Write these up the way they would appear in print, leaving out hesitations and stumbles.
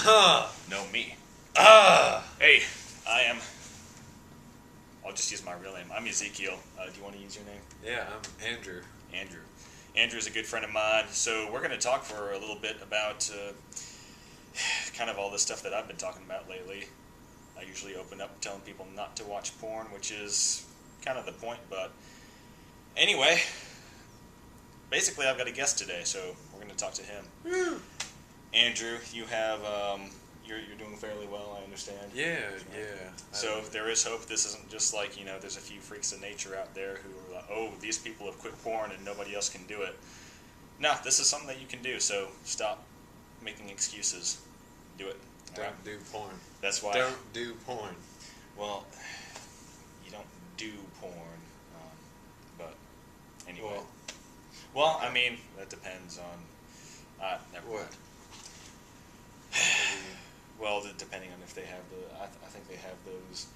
know me. Ah! Hey, I'll just use my real name. I'm Ezekiel. Do you want to use your name? Yeah, I'm Andrew. Andrew. Andrew's a good friend of mine, so we're going to talk for a little bit about kind of all the stuff that I've been talking about lately. I usually open up telling people not to watch porn, which is kind of the point, but anyway, basically I've got a guest today, so we're going to talk to him. Woo! Andrew, you have, you're doing fairly well, I understand. Yeah. So there is hope. This isn't just like, there's a few freaks of nature out there who are like, oh, these people have quit porn and nobody else can do it. No, this is something that you can do, so stop making excuses. Do it. Don't do porn. That's why. Don't do porn. Well, you don't do porn, but anyway. Well, I mean, that depends on, never mind. What? Well, depending on if they have I think they have those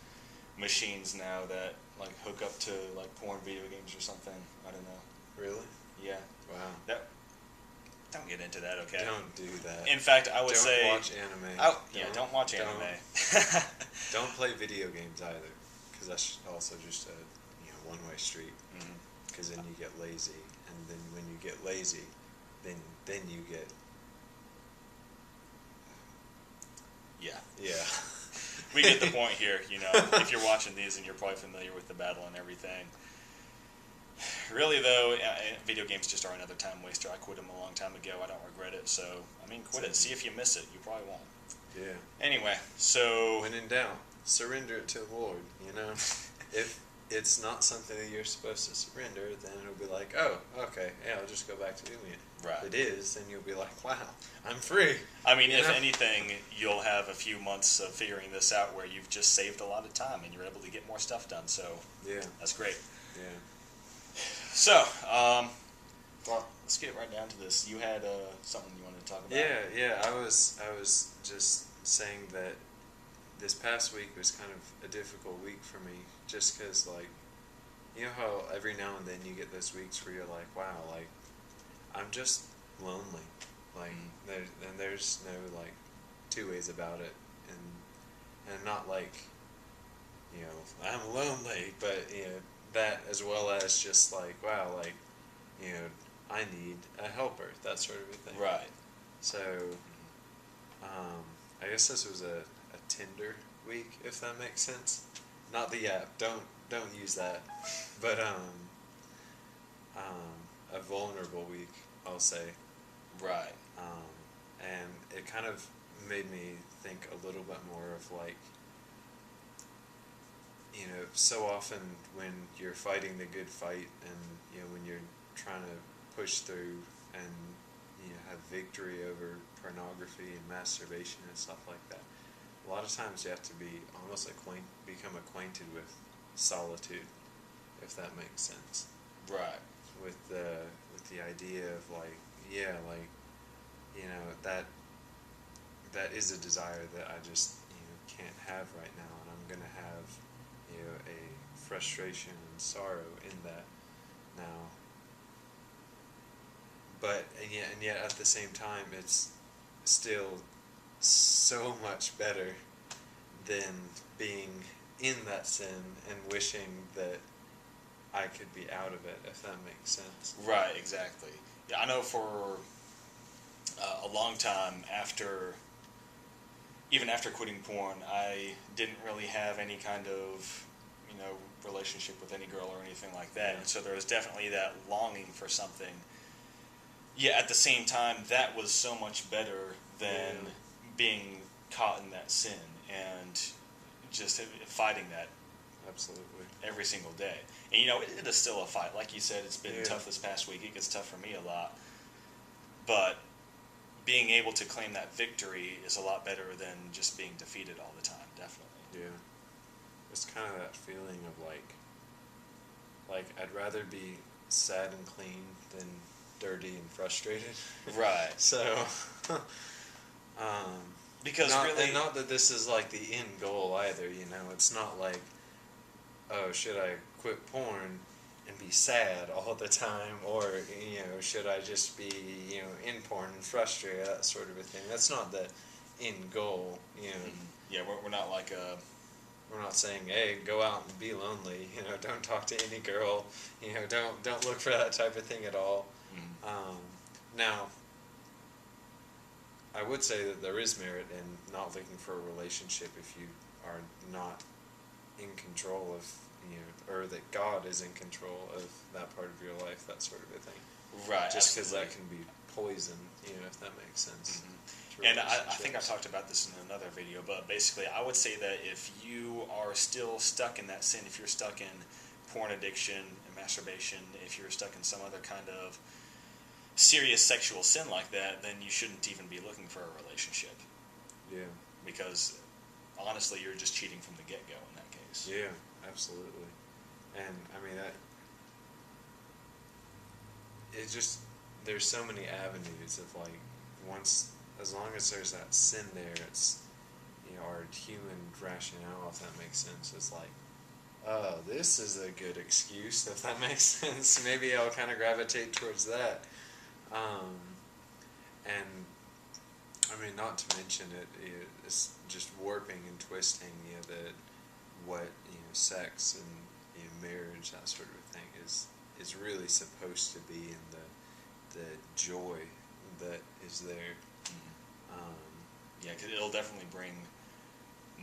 machines now that like hook up to like porn video games or something. I don't know. Really? Yeah. Wow. Don't get into that, okay? Don't do that. In fact, I would say. Don't watch anime. Oh, yeah, don't watch anime. Don't play video games either, because that's also just a one-way street. Because then you get lazy, and then when you get lazy, then you get. Yeah. We get the point here, if you're watching these and you're probably familiar with the battle and everything. Really, though, video games just are another time waster. I quit them a long time ago. I don't regret it. So, quit it. See if you miss it. You probably won't. Yeah. Anyway, so... When in doubt, surrender it to the Lord, If it's not something that you're supposed to surrender, then it'll be like, oh, okay, yeah, I'll just go back to doing it. Right. If it is, then you'll be like, wow, I'm free. If anything, you'll have a few months of figuring this out where you've just saved a lot of time and you're able to get more stuff done. So, yeah, that's great. Yeah. So, well, let's get right down to this. You had something you wanted to talk about. Yeah. I was just saying that this past week was kind of a difficult week for me, just because, like, you know how every now and then you get those weeks where you're like, wow, like, I'm just lonely. Like, there's no, like, two ways about it. And not like, I'm lonely, but, that as well as just like, wow, like, I need a helper, that sort of a thing. Right. So, I guess this was a Tinder week, if that makes sense. Not the app. Don't use that. But a vulnerable week, I'll say. Right. And it kind of made me think a little bit more of like, so often when you're fighting the good fight and, when you're trying to push through and, have victory over pornography and masturbation and stuff like that, a lot of times you have to be almost become acquainted with solitude, if that makes sense. Right. With the idea of like, that is a desire that I just, can't have right now, and I'm gonna have, a frustration and sorrow in that now. But and yet at the same time, it's still so much better than being in that sin and wishing that I could be out of it, if that makes sense. Right, exactly. Yeah, I know for a long time even after quitting porn, I didn't really have any kind of, relationship with any girl or anything like that. And so there was definitely that longing for something. Yeah, at the same time, that was so much better than being caught in that sin and just fighting that. Absolutely. Every single day. And, it is still a fight. Like you said, it's been tough this past week. It gets tough for me a lot. But being able to claim that victory is a lot better than just being defeated all the time, definitely. Yeah. It's kind of that feeling of like I'd rather be sad and clean than dirty and frustrated. Right. So, because and not that this is like the end goal either, it's not like, oh, should I quit porn and be sad all the time, or, should I just be, in porn and frustrated, that sort of a thing. That's not the end goal. Yeah, we're not like a. We're not saying, hey, go out and be lonely. Don't talk to any girl. Don't look for that type of thing at all. Now, I would say that there is merit in not looking for a relationship if you are not in control of, or that God is in control of that part of your life, that sort of a thing. Right. Just because that can be poison, if that makes sense. And I think I talked about this in another video, but basically I would say that if you are still stuck in that sin, if you're stuck in porn addiction and masturbation, if you're stuck in some other kind of serious sexual sin like that, then you shouldn't even be looking for a relationship. Yeah. Because honestly, you're just cheating from the get-go in that case. Yeah, absolutely. And I mean, there's so many avenues of like, as long as there's that sin there, it's, our human rationale, if that makes sense, is like, oh, this is a good excuse, if that makes sense. Maybe I'll kind of gravitate towards that. And, I mean, not to mention it's just warping and twisting, what, sex and, marriage, that sort of thing is really supposed to be, and the joy that is there. Yeah, because it'll definitely bring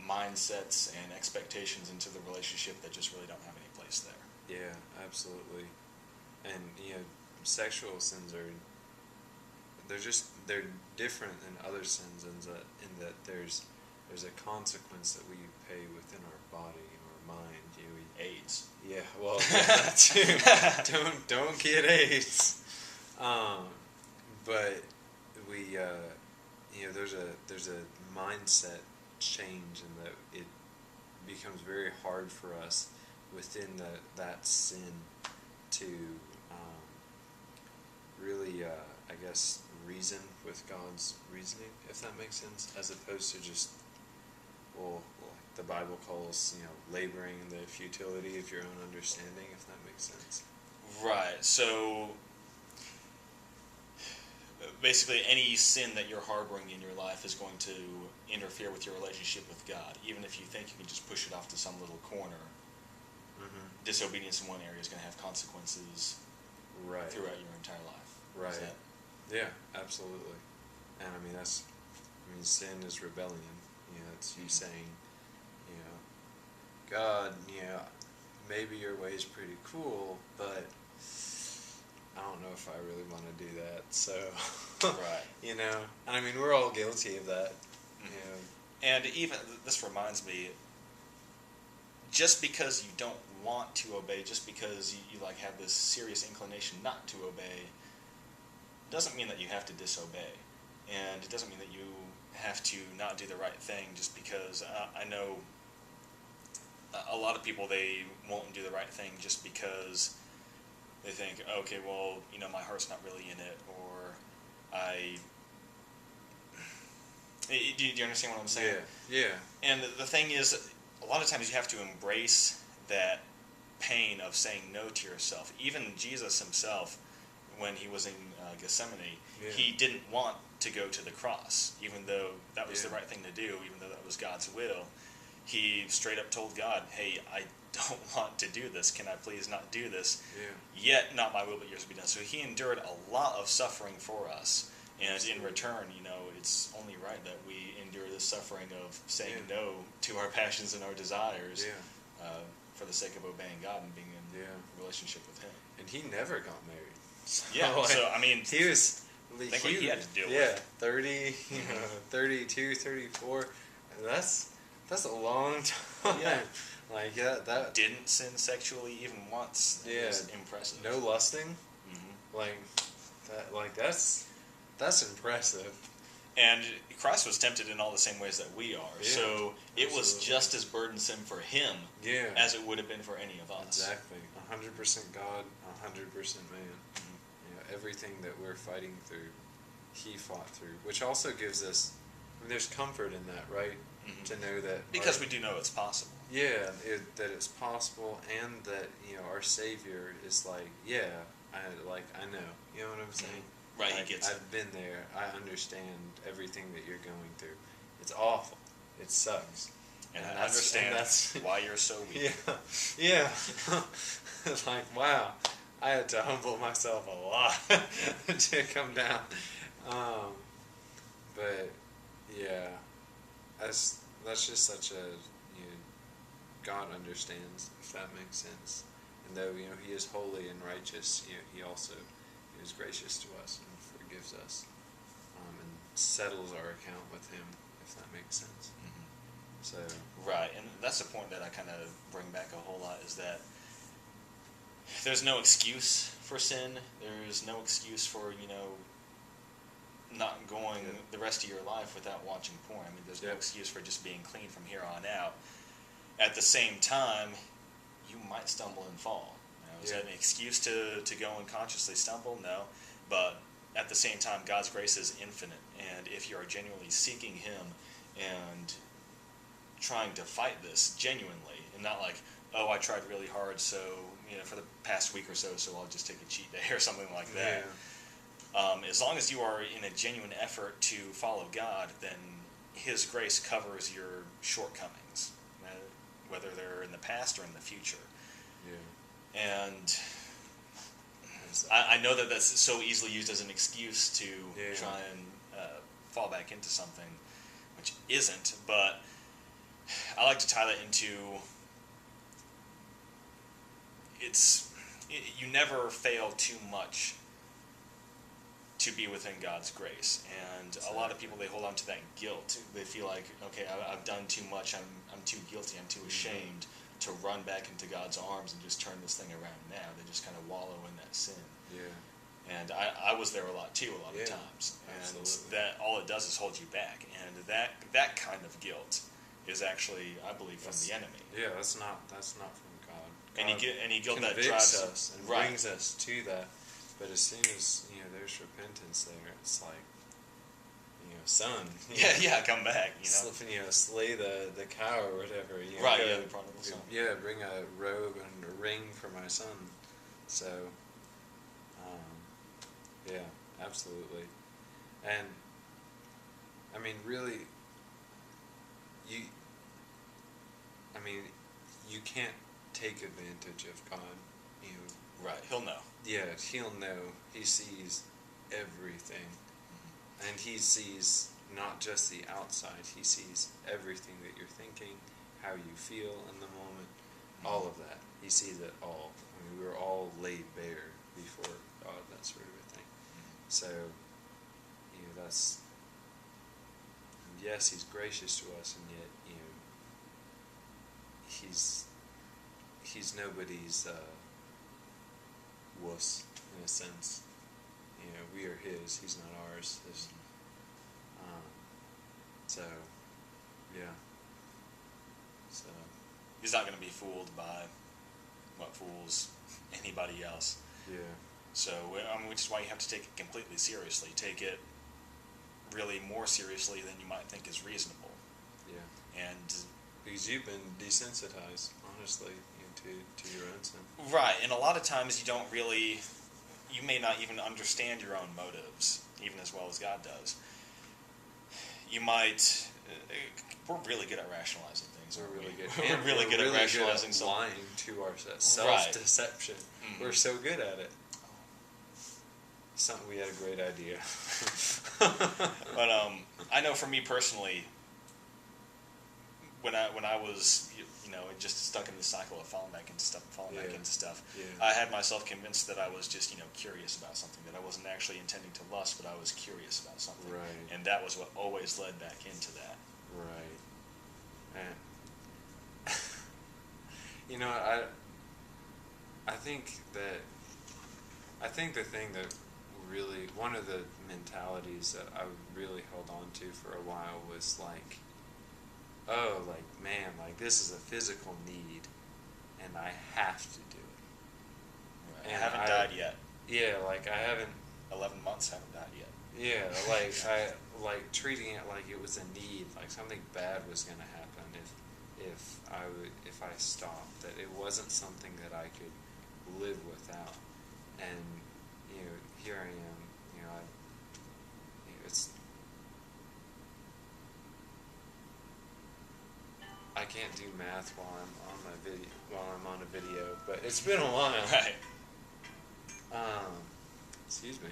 mindsets and expectations into the relationship that just really don't have any place there. Yeah, absolutely. And sexual sins they're different than other sins in that there's a consequence that we pay within our body and our mind. AIDS. Yeah, well, that too. don't get AIDS. But we there's a mindset change, and that it becomes very hard for us within that sin to really, I guess, reason with God's reasoning, if that makes sense, as opposed to just, well, like the Bible calls, laboring in the futility of your own understanding, if that makes sense. Right. So basically, any sin that you're harboring in your life is going to interfere with your relationship with God. Even if you think you can just push it off to some little corner, disobedience in one area is going to have consequences throughout your entire life. Right. Yeah, absolutely. And I mean, sin is rebellion. It's you saying, God, maybe your way is pretty cool, but I don't know if I really want to do that. So, right. And I mean, we're all guilty of that. And even, this reminds me, just because you don't want to obey, just because you like have this serious inclination not to obey, doesn't mean that you have to disobey. And it doesn't mean that you have to not do the right thing just because, I know a lot of people, they won't do the right thing just because they think, okay, well, my heart's not really in it, or do you understand what I'm saying? Yeah. And the thing is, a lot of times you have to embrace that pain of saying no to yourself. Even Jesus himself, when he was in Gethsemane, he didn't want to go to the cross, even though that was the right thing to do, even though that was God's will. He straight up told God, hey, I don't want to do this. Can I please not do this? Yet not my will but yours be done. So he endured a lot of suffering for us. And in return, it's only right that we endure the suffering of saying no to our passions and our desires for the sake of obeying God and being in a relationship with him. And he never got married. So I mean, he was think what he had to deal with. with. 30, 32, 34. That's a long time. Yeah. Like that didn't sin sexually even once. It was impressive. No lusting. Like that's impressive. And Christ was tempted in all the same ways that we are. So it was just as burdensome for him as it would have been for any of us. Exactly. 100% God, 100% man. Everything that we're fighting through, he fought through. Which also gives us, there's comfort in that, right? To know that... Because we do know it's possible. Yeah, that it's possible, and that, our Savior is like, I know. You know what I'm saying? Right, like, he gets it. I've been there. I understand everything that you're going through. It's awful. It sucks. And I that's understand why you're so weak. Yeah. Like, wow, I had to humble myself a lot to come down. But yeah, that's just such a, God understands, if that makes sense. And though He is holy and righteous, He also is gracious to us and forgives us, and settles our account with Him, if that makes sense. Mm-hmm. So right, and that's the point that I kind of bring back a whole lot, is that there's no excuse for sin. There's no excuse for not going the rest of your life without watching porn. I mean, there's no excuse for just being clean from here on out. At the same time, you might stumble and fall. Is that an excuse to go and consciously stumble? No. But at the same time, God's grace is infinite. And if you are genuinely seeking Him and trying to fight this genuinely, and not like, oh, I tried really hard, so, for the past week or so I'll just take a cheat day or something like that. As long as you are in a genuine effort to follow God, then His grace covers your shortcomings, whether they're in the past or in the future. And I know that that's so easily used as an excuse to try and fall back into something, which isn't, but I like to tie that into you never fail too much to be within God's grace. And a lot of people, they hold on to that guilt. They feel like, okay, I've done too much, I'm too guilty, I'm too ashamed to run back into God's arms and just turn this thing around now. They just kind of wallow in that sin. And I was there a lot too, a lot of times. And that all it does is hold you back. And that kind of guilt is actually, I believe, from the enemy. Yeah, that's not from God. Any guilt that convicts drives us and brings us to that. But as soon as there's repentance there, it's like, son. Come back. Slay the cow or whatever. The prodigal son. Yeah, bring a robe and a ring for my son. So, yeah, absolutely. And I mean, really, you can't take advantage of God. Right, He'll know. Yeah, He'll know. He sees everything. And He sees not just the outside. He sees everything that you're thinking, how you feel in the moment, all of that. He sees it all. I mean, we're all laid bare before God, that sort of a thing. So, that's... Yes, He's gracious to us, and yet, He's nobody's wuss, in a sense. We are His. He's not ours. So, yeah. So He's not going to be fooled by what fools anybody else. Yeah. So, which is why you have to take it completely seriously. Take it really more seriously than you might think is reasonable. Yeah. And because you've been desensitized, honestly, to your own sin. Right, and a lot of times you may not even understand your own motives, even as well as God does. You might, we're really good at rationalizing things. We're really good. We're really good at rationalizing good at lying to ourselves. Self-deception. Mm-hmm. We're so good at it. Something we had a great idea. But I know for me personally, when I was just stuck in the cycle of falling back into stuff, I had myself convinced that I was just curious about something, that I wasn't actually intending to lust, but I was curious about something, right? And that was what always led back into that. Right. And I think the thing that really, one of the mentalities that I really held on to for a while was like, oh, like, man, like, this is a physical need, and I have to do it. Right. And I haven't died yet. Yeah, like, I haven't... 11 months, haven't died yet. Yeah, like, treating it like it was a need, like something bad was going to happen if I stopped, that it wasn't something that I could live without. And, here I am, it's... can't do math while I'm on a video, but it's been a while. Right. Excuse me.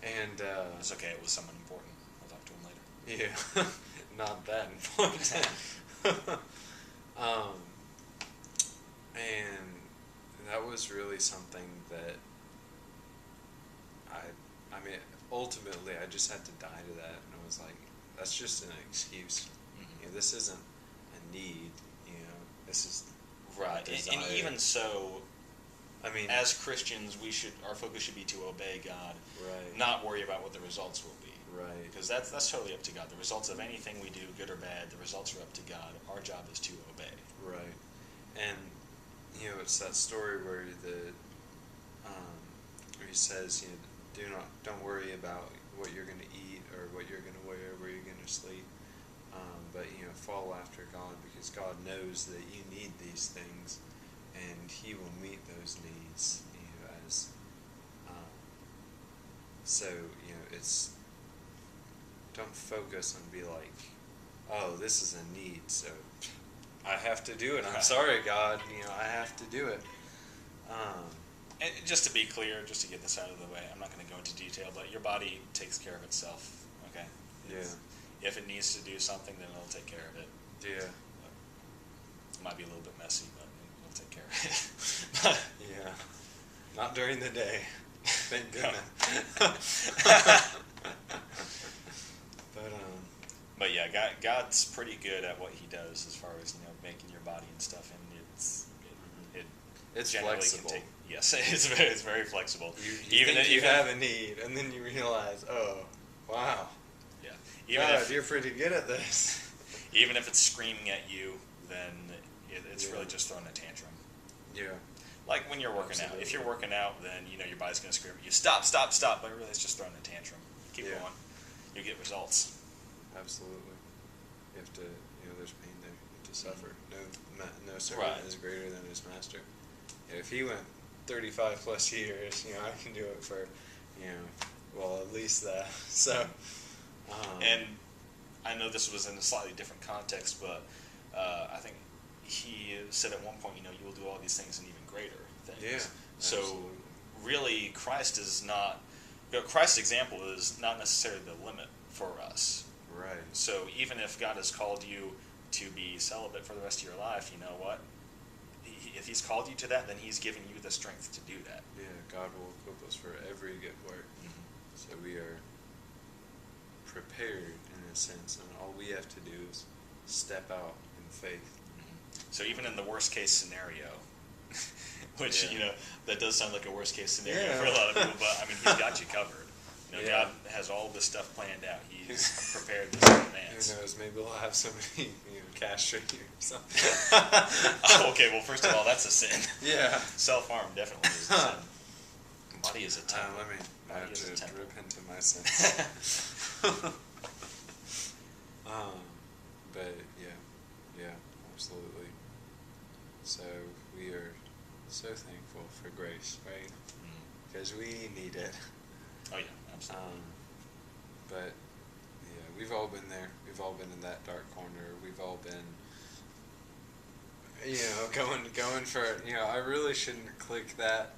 And It's okay. It was someone important. I'll talk to him later. yeah, not that important. And that was really something that I mean, ultimately, I just had to die to that, and I was like, that's just an excuse. Mm-hmm. You know, this isn't a need. You know, this is Right. And even so, I mean, as Christians, our focus should be to obey God, right, not worry about what the results will be. right, Because that's totally up to God. The results of anything we do, good or bad, the results are up to God. Our job is to obey. right. And you know, it's that story where where he says, you know, don't worry about what you're going to eat or what you're going to wear, where you're going to sleep, but you know, follow after God, because God knows that you need these things, and He will meet those needs. You know, so you know, it's, don't focus and be like, oh, this is a need, so I have to do it. I'm sorry, God. You know, I have to do it. And just to be clear, just to get this out of the way, I'm not going to go into detail, but your body takes care of itself, okay? If it needs to do something, then it'll take care of it. Yeah. It might be a little bit messy, but it'll take care of it. Yeah. Not during the day. Thank goodness. But yeah, God's pretty good at what He does as far as, you know, making your body and stuff, and it's generally flexible. can take, yes, it's very flexible. You think you have a need, and then you realize, oh, wow. Yeah. God, you're pretty good at this. Even if it's screaming at you, then it's really just throwing a tantrum. Yeah. Like when you're working out. If you're working out, then you know your body's going to scream at you, stop, stop, stop. But really, it's just throwing a tantrum. Keep going. You get results. Absolutely. You have to, you know, there's pain there. You have to suffer. No servant is greater than his master. If he went 35 plus years, you know, I can do it for, you know, well, at least that. So. And I know this was in a slightly different context, but I think he said at one point, you know, you will do all these things and even greater things. Yeah. So absolutely. really, Christ's example is not necessarily the limit for us. Right. So even if God has called you to be celibate for the rest of your life, you know what? If He's called you to that, then He's giving you the strength to do that. Yeah, God will equip us for every good work. Mm-hmm. So we are prepared in a sense, and all we have to do is step out in faith. Mm-hmm. So even in the worst case scenario, which, you know, that does sound like a worst case scenario for a lot of people, but I mean, He's got you covered. You know, God has all this stuff planned out. He's prepared this in advance. Who knows? Maybe we'll have somebody, you know, castrate you or something. Oh, okay, well, first of all, that's a sin. Yeah. Self-harm definitely is a sin. Body is a temple. I have to repent of my sins. But yeah, absolutely. So we are so thankful for grace, right? Because we need it. Oh yeah, absolutely. But yeah, we've all been there. We've all been in that dark corner. We've all been, you know, going for, you know, I really shouldn't click that,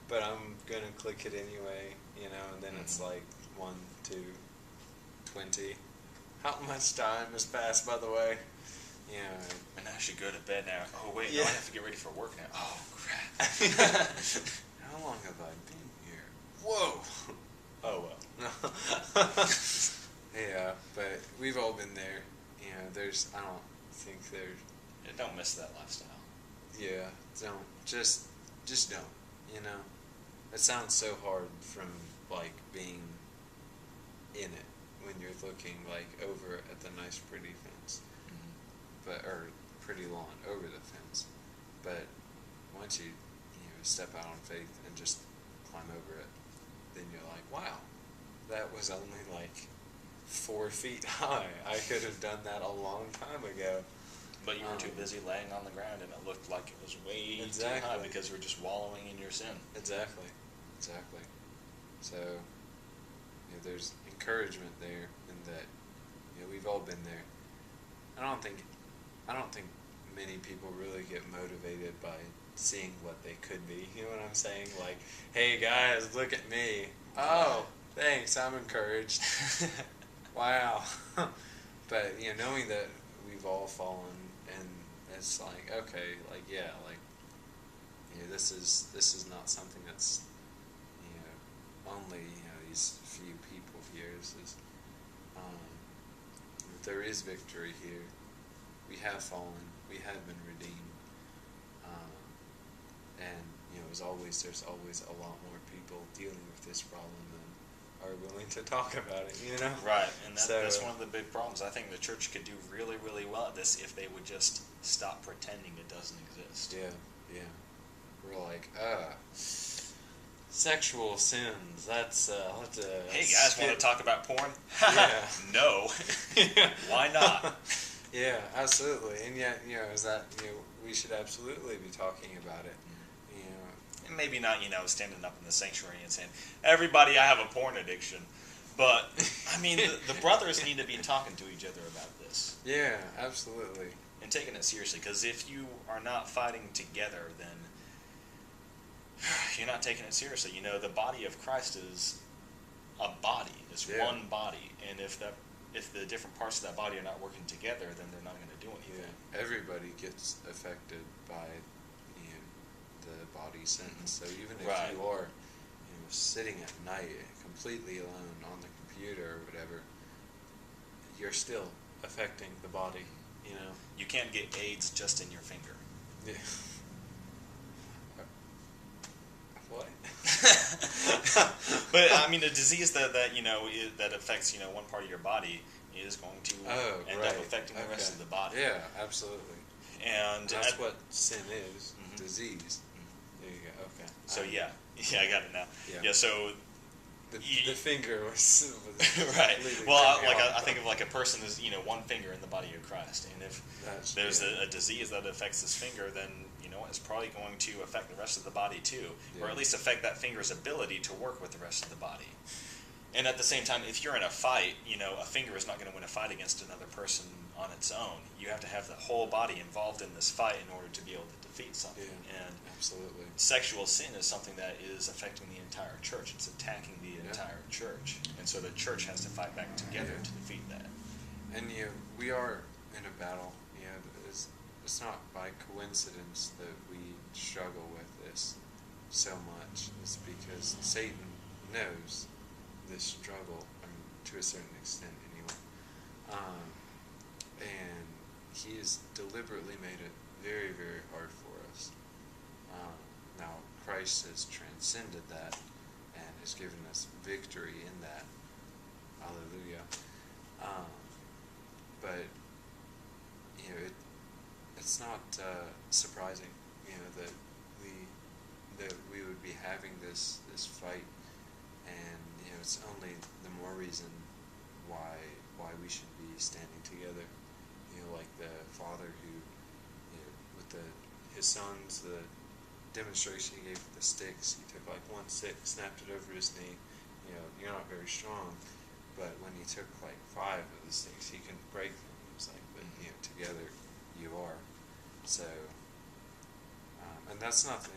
but I'm gonna click it anyway, you know. And then it's like 1, 2, 20. How much time has passed, by the way? You know. And I should go to bed now. Oh wait, no, I have to get ready for work now. Oh crap. How long have I been here? Whoa. Oh well. Yeah, but we've all been there. You know, I don't think there's. Yeah, don't miss that lifestyle. Yeah, don't. Just don't. You know, it sounds so hard from like being in it when you're looking like over at the nice pretty fence, or pretty lawn over the fence. But once you step out on faith and just climb over it, then you're like, wow, that was only like 4 feet high. I could have done that a long time ago. But you were too busy laying on the ground, and it looked like it was way too high because you were just wallowing in your sin. Exactly. So, there's encouragement there in that, we've all been there. I don't think I don't think many people really get motivated by seeing what they could be. You know what I'm saying? Like, hey guys, look at me. Oh, thanks, I'm encouraged. Wow. But knowing that we've all fallen, and it's like, okay, like yeah, like this is not something that's only these few people here. This is there is victory here. We have fallen. We have been redeemed. And as always, there's always a lot more people dealing with this problem than are willing to talk about it. Right, and that's one of the big problems. I think the church could do really, really well at this if they would just stop pretending it doesn't exist. Yeah, yeah. We're like, sexual sins. That's hey guys, want to talk about porn? Yeah. No. Why not? Yeah, absolutely. And yet, is that we should absolutely be talking about it. And maybe not, standing up in the sanctuary and saying, "Everybody, I have a porn addiction." But I mean, the brothers need to be talking to each other about this. Yeah, absolutely. And taking it seriously, because if you are not fighting together, then you're not taking it seriously. The body of Christ is a body. It's one body, and if the different parts of that body are not working together, then they're not going to do anything. Yeah, everybody gets affected by the body sentence. So even if you are sitting at night completely alone on the computer or whatever, you're still affecting the body. You can't get AIDS just in your finger. Yeah. What? But I mean, a disease that that affects one part of your body is going to end up affecting the rest of the body. Yeah, absolutely. And that's what sin is: disease. There you go. Okay. So I got it now. Yeah. So the finger was right. Well, I think of like a person is one finger in the body of Christ, and if there's a disease that affects this finger, then it's probably going to affect the rest of the body too, or at least affect that finger's ability to work with the rest of the body. And at the same time, if you're in a fight, a finger is not going to win a fight against another person on its own. You have to have the whole body involved in this fight in order to be able to defeat something. Yeah, and absolutely. Sexual sin is something that is affecting the entire church. It's attacking the entire church. And so the church has to fight back together to defeat that. And we are in a battle. It's not by coincidence that we struggle with this so much. It's because Satan knows this struggle, to a certain extent anyway. And he has deliberately made it very, very hard for us. Now, Christ has transcended that and has given us victory in that. Hallelujah. But, it's not surprising, that we would be having this fight, and it's only the more reason why we should be standing together. Like the father who, with his sons, the demonstration he gave with the sticks, he took like one stick, snapped it over his knee. You're not very strong, but when he took like 5 of the sticks, he can break them. He was like, but together you are. So, and that's not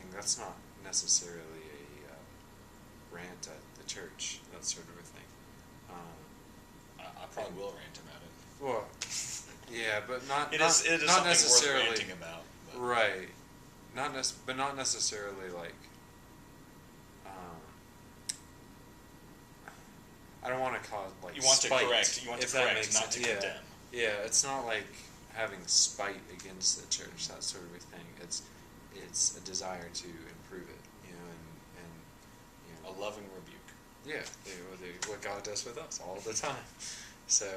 necessarily a rant at the church, that sort of a thing. I probably will rant about it. Well, yeah, but not it not, is not something necessarily worth ranting about. But. Right, but not necessarily like. I don't want to cause like. You want spite, to correct. You want to correct, not to condemn. Yeah, it's not like having spite against the church, that sort of a thing. It's a desire to improve it, and a loving rebuke. Yeah, what God does with us all the time. So,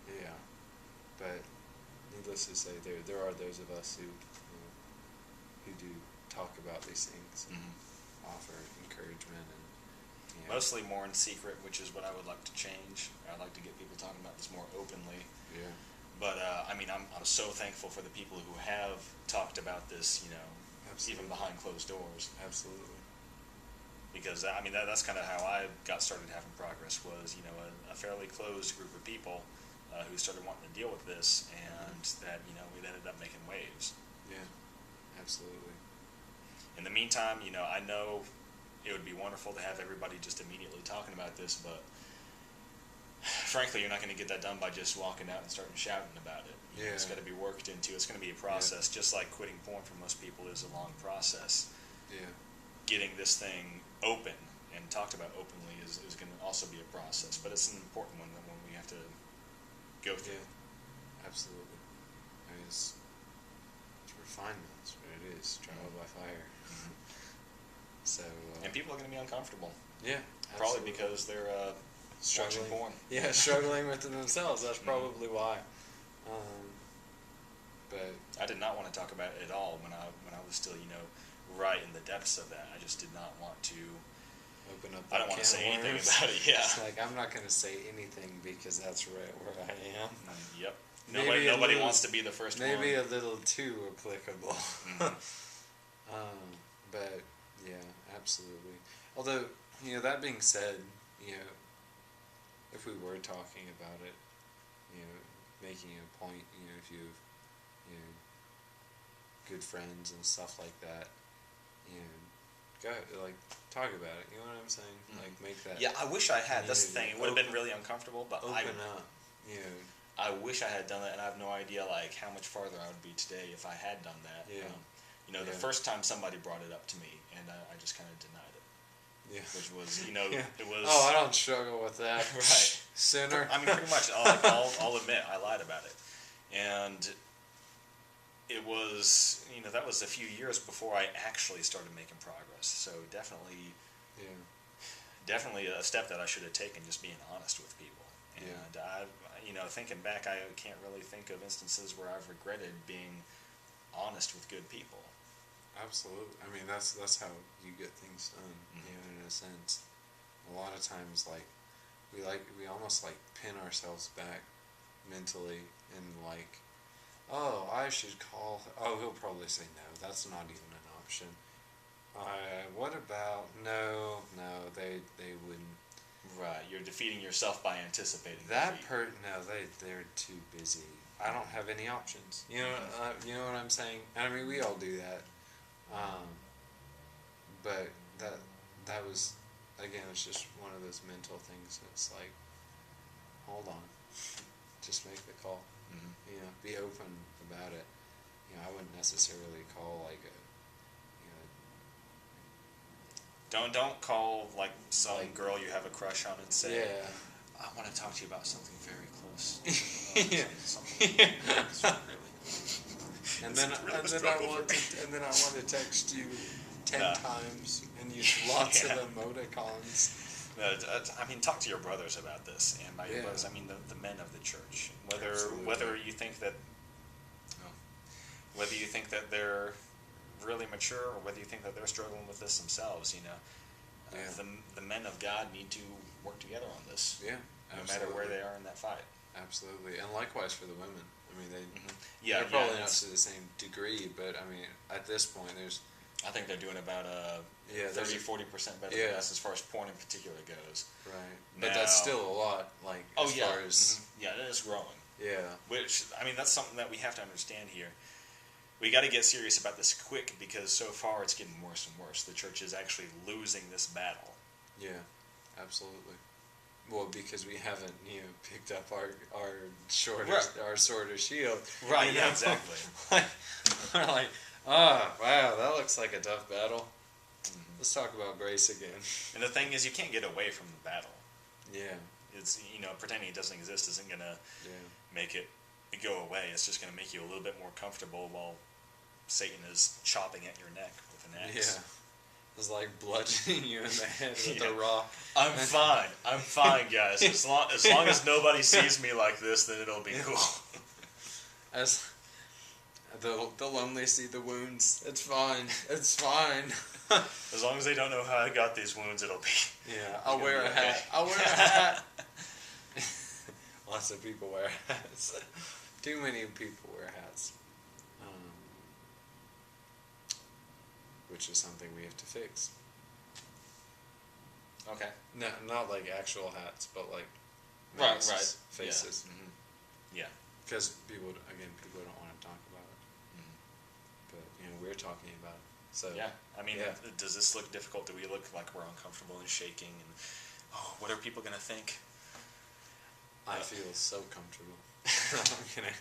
yeah, but needless to say, there are those of us who do talk about these things, and offer encouragement, and mostly more in secret, which is what I would like to change. I'd like to get people talking about this more openly. Yeah. But I'm so thankful for the people who have talked about this, Absolutely. even behind closed doors. Absolutely. Because that's kind of how I got started having progress. Was a fairly closed group of people, who started wanting to deal with this, and that it ended up making waves. Yeah, absolutely. In the meantime, I know it would be wonderful to have everybody just immediately talking about this, but frankly, you're not going to get that done by just walking out and starting shouting about it. Yeah. It's got to be worked into. It's going to be a process, just like quitting porn for most people is a long process. Yeah. Getting this thing open and talked about openly is going to also be a process, but it's an important one that we have to go through. Yeah, absolutely. I mean, it's refinement. That's what it is. Trial by fire. So. And people are going to be uncomfortable. Yeah. Probably Absolutely. because they're watching porn. Yeah, struggling with it themselves. That's probably why. But I did not want to talk about it at all when I was still right in the depths of that. I just did not want to open up. I don't want to say anything about it. Yeah. It's like I'm not going to say anything because that's right where I am. Yep. Maybe Nobody wants to be the first one. Maybe a little too applicable. But yeah, absolutely. Although that being said, if we were talking about it, making a point, if you have, good friends and stuff like that, go like talk about it. You know what I'm saying? Like make that. Yeah, I wish I had. That's the thing. It would have been really uncomfortable, but open up. I wish I had done that, and I have no idea like how much farther I would be today if I had done that. Yeah. The first time somebody brought it up to me, and I just kind of denied it. Yeah. Which was, it was. Oh, I don't struggle with that. Right. Sinner. I mean, pretty much. I'll admit I lied about it, and it was, that was a few years before I actually started making progress. So definitely, definitely a step that I should have taken, just being honest with people. And I, thinking back, I can't really think of instances where I've regretted being honest with good people. Absolutely. I mean, that's how you get things done. In a sense. A lot of times, we almost pin ourselves back mentally and oh, I should call. Oh, he'll probably say no. That's not even an option. What about no? They wouldn't. Right, you're defeating yourself by anticipating that defeat. No, they're too busy. I don't have any options. You know what I'm saying? And I mean, we all do that. But that was, again, it's just one of those mental things. It's like, hold on, just make the call. Be open about it. I wouldn't necessarily call Don't call some girl you have a crush on and say, yeah. I want to talk to you about something very close. And then I want to text you 10 times and use lots of emoticons. I mean, talk to your brothers about this, and by your brothers, I mean the men of the church. Whether you think that they're really mature, or whether you think that they're struggling with this themselves, the men of God need to work together on this. Yeah, no matter where they are in that fight. Absolutely, and likewise for the women. I mean, they're probably not to the same degree, but I mean, at this point, I think they're doing about 30-40% better than us as far as porn in particular goes. Right, but that's still a lot. As far as it is growing. Yeah, which I mean, that's something that we have to understand here. We got to get serious about this quick because so far it's getting worse and worse. The church is actually losing this battle. Yeah, absolutely. Well, because we haven't, picked up our sword or shield. Right. Yeah. Exactly. We're like, wow, that looks like a tough battle. Let's talk about grace again. And the thing is, you can't get away from the battle. Yeah. It's pretending it doesn't exist isn't gonna make it go away. It's just gonna make you a little bit more comfortable while Satan is chopping at your neck with an axe. Yeah. It's like bludgeoning you in the head with a rock. I'm fine, guys. As long as nobody sees me like this, then it'll be cool. As they'll only see the wounds. It's fine. As long as they don't know how I got these wounds, it'll be. Yeah, I'll wear a hat. I'll wear a hat. Lots of people wear hats. Too many people wear hats. Which is something we have to fix. Okay. No, not like actual hats, but like masks, faces. Yeah. Yeah. Because people don't want to talk about it. Mhm. But, we're talking about it. So, Yeah. I mean, yeah. does this look difficult? Do we look like we're uncomfortable and shaking? And, oh, what are people going to think? I feel so comfortable. I'm kidding.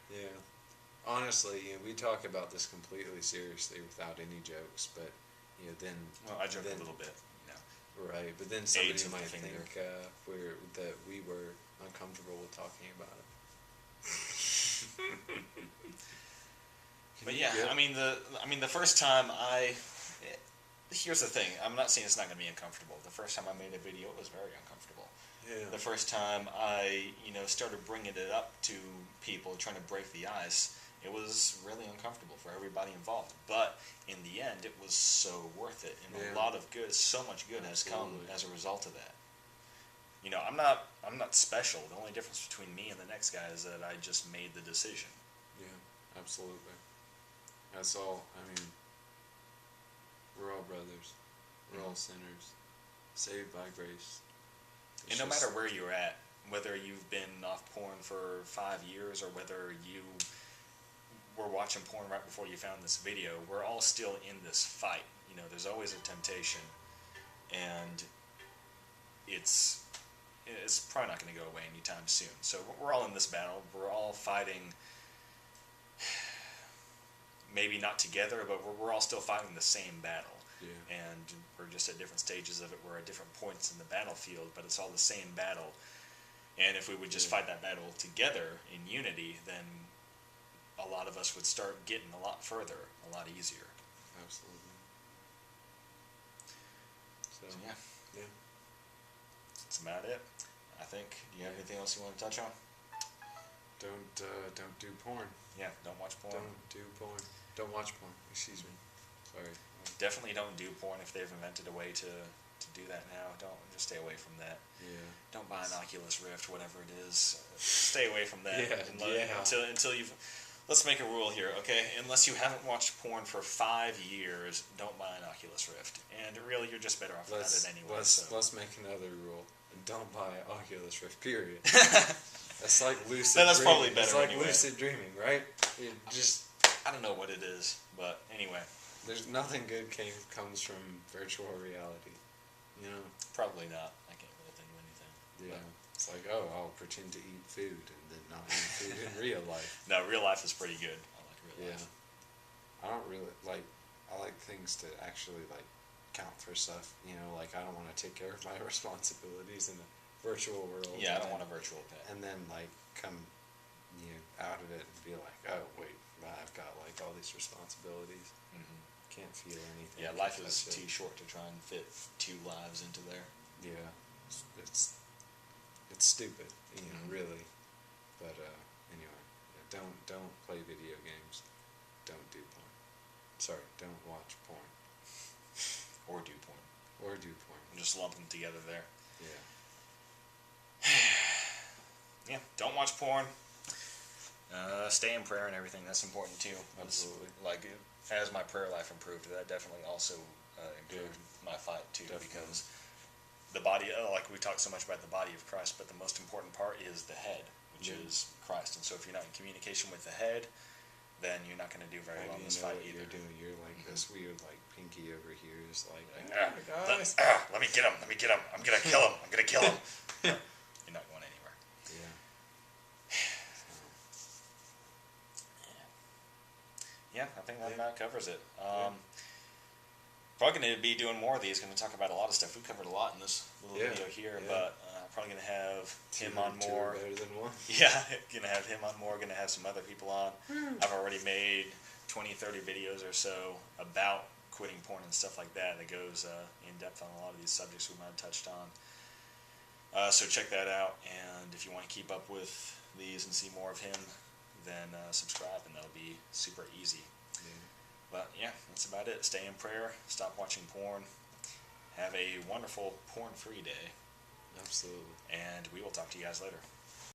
Yeah. Honestly, we talk about this completely seriously without any jokes, but, then... Well, I joke a little bit, Right, but then somebody AIDS of the might finger. think that we were uncomfortable with talking about it. But yeah, I mean the first time here's the thing. I'm not saying it's not going to be uncomfortable. The first time I made a video, it was very uncomfortable. Yeah. The first time I started bringing it up to people, trying to break the ice, it was really uncomfortable for everybody involved. But in the end, it was so worth it, and Yeah. a lot of good, so much good has come Absolutely. as a result of that. I'm not special. The only difference between me and the next guy is that I just made the decision. Yeah, absolutely. That's all. I mean, we're all brothers. We're all sinners, saved by grace. And no matter where you're at, whether you've been off porn for 5 years or whether you were watching porn right before you found this video, we're all still in this fight. There's always a temptation, and it's probably not going to go away anytime soon. So we're all in this battle. We're all fighting, maybe not together, but we're all still fighting the same battle. Yeah. And we're just at different stages of it. We're at different points in the battlefield, but it's all the same battle. And if we would just fight that battle together in unity, then a lot of us would start getting a lot further, a lot easier. Absolutely. So yeah, yeah. that's about it. I think. Do you have anything else you want to touch on? Don't do porn. Yeah, don't watch porn. Don't do porn. Don't watch porn. Excuse me. Sorry. Definitely don't do porn if they've invented a way to do that now. Don't just stay away from that. Yeah. Don't buy an Oculus Rift, whatever it is. Stay away from that. Yeah. Until you've. Let's make a rule here, okay? Unless you haven't watched porn for 5 years, don't buy an Oculus Rift. And really, you're just better off without it anyway. Let's make another rule. Don't buy Oculus Rift. Period. That's like lucid. That's dreaming. probably better. It's like anyway. lucid dreaming, right? It just. I don't know what it is, but anyway. There's nothing good comes from virtual reality. Probably not. I can't really think of anything. Yeah. But. It's like, I'll pretend to eat food and then not eat food in real life. No, real life is pretty good. I like real life. I don't really like. I like things to actually count for stuff. I don't want to take care of my responsibilities in the virtual world. Yeah, I don't want a virtual pet. And then come, out of it and be like, oh wait, I've got all these responsibilities. Mm-hmm. Can't feel anything. Yeah, life is too short to try and fit 2 lives into there. Yeah, it's stupid, Mm-hmm. really. But anyway, don't play video games. Don't do porn. Sorry, don't watch porn. Or do porn. Or do porn. Just lump them together there. Yeah. Yeah, don't watch porn. Stay in prayer and everything. That's important too. Absolutely. As my prayer life improved, that definitely also improved my fight too. Definitely. Because the body, we talk so much about the body of Christ, but the most important part is the head, which is Christ. And so if you're not in communication with the head, then you're not going to do very well in this fight either. You're doing. You're this weird pinky over here is let me get him. Let me get him. I'm going to kill him. I'm going to kill him. You're not going anywhere. Yeah. Yeah, I think that about covers it. Probably going to be doing more of these. Going to talk about a lot of stuff. We covered a lot in this little video here, but probably going to have him on more. Two are better than one. Yeah, going to have him on more. Going to have some other people on. I've already made 20, 30 videos or so about quitting porn and stuff like that. That goes in depth on a lot of these subjects we might have touched on. So check that out. And if you want to keep up with these and see more of him, then subscribe, and that'll be super easy. Yeah. But yeah, that's about it. Stay in prayer. Stop watching porn. Have a wonderful porn-free day. Absolutely. And we will talk to you guys later.